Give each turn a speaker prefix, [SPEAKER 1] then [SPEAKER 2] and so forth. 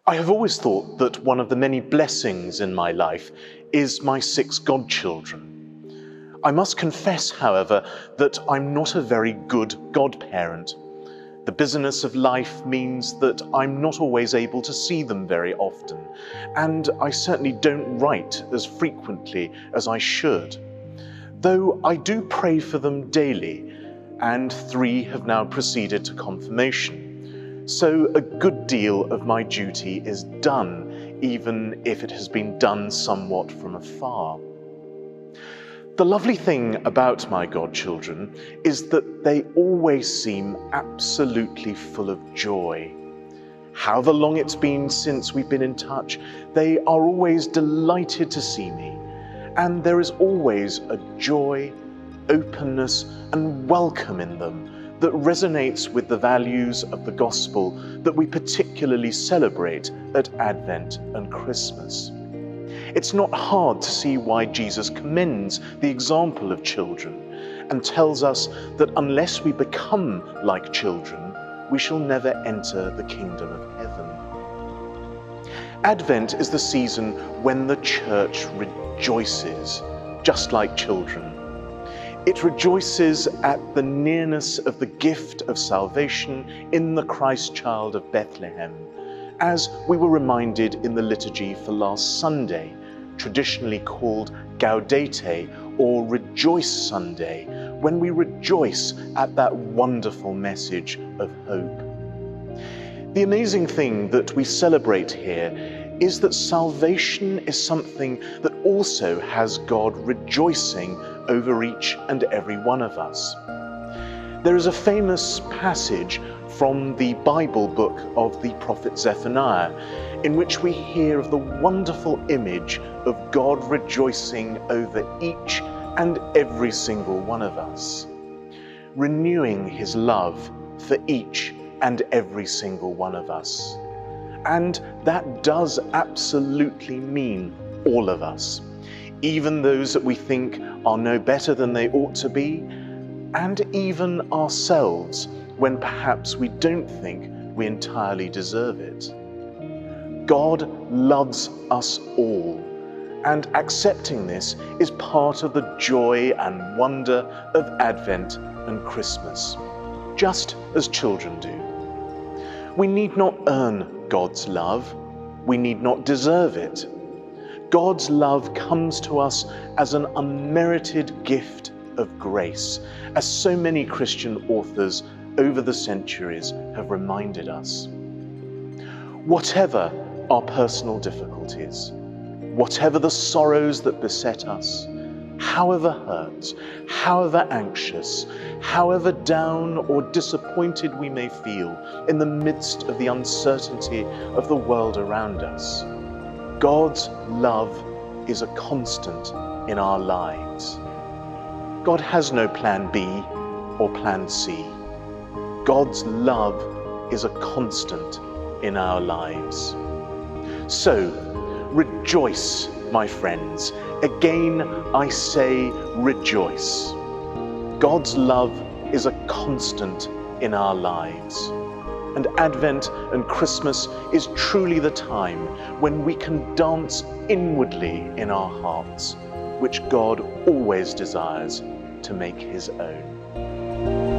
[SPEAKER 1] I have always thought that one of the many blessings in my life is my 6 godchildren. I must confess, however, that I'm not a very good godparent. The busyness of life means that I'm not always able to see them very often, and I certainly don't write as frequently as I should. Though I do pray for them daily, and 3 have now proceeded to confirmation. So a good deal of my duty is done, even if it has been done somewhat from afar. The lovely thing about my godchildren is that they always seem absolutely full of joy. However long it's been since we've been in touch, they are always delighted to see me, and there is always a joy, openness, and welcome in them that resonates with the values of the gospel that we particularly celebrate at Advent and Christmas. It's not hard to see why Jesus commends the example of children and tells us that unless we become like children, we shall never enter the kingdom of heaven. Advent is the season when the church rejoices, just like children. It rejoices at the nearness of the gift of salvation in the Christ child of Bethlehem, as we were reminded in the liturgy for last Sunday, traditionally called Gaudete, or Rejoice Sunday, when we rejoice at that wonderful message of hope. The amazing thing that we celebrate here is that salvation is something that also has God rejoicing over each and every one of us. There is a famous passage from the Bible book of the prophet Zephaniah, in which we hear of the wonderful image of God rejoicing over each and every single one of us, renewing his love for each and every single one of us. And that does absolutely mean all of us, even those that we think are no better than they ought to be, and even ourselves when perhaps we don't think we entirely deserve it. God loves us all, and accepting this is part of the joy and wonder of Advent and Christmas, just as children do. We need not earn God's love. We need not deserve it. God's love comes to us as an unmerited gift of grace, as so many Christian authors over the centuries have reminded us. Whatever our personal difficulties, whatever the sorrows that beset us, however hurt, however anxious, however down or disappointed we may feel in the midst of the uncertainty of the world around us, God's love is a constant in our lives. God has no plan B or plan C. God's love is a constant in our lives. So, rejoice, my friends. Again, I say rejoice. God's love is a constant in our lives. And Advent and Christmas is truly the time when we can dance inwardly in our hearts, which God always desires to make his own.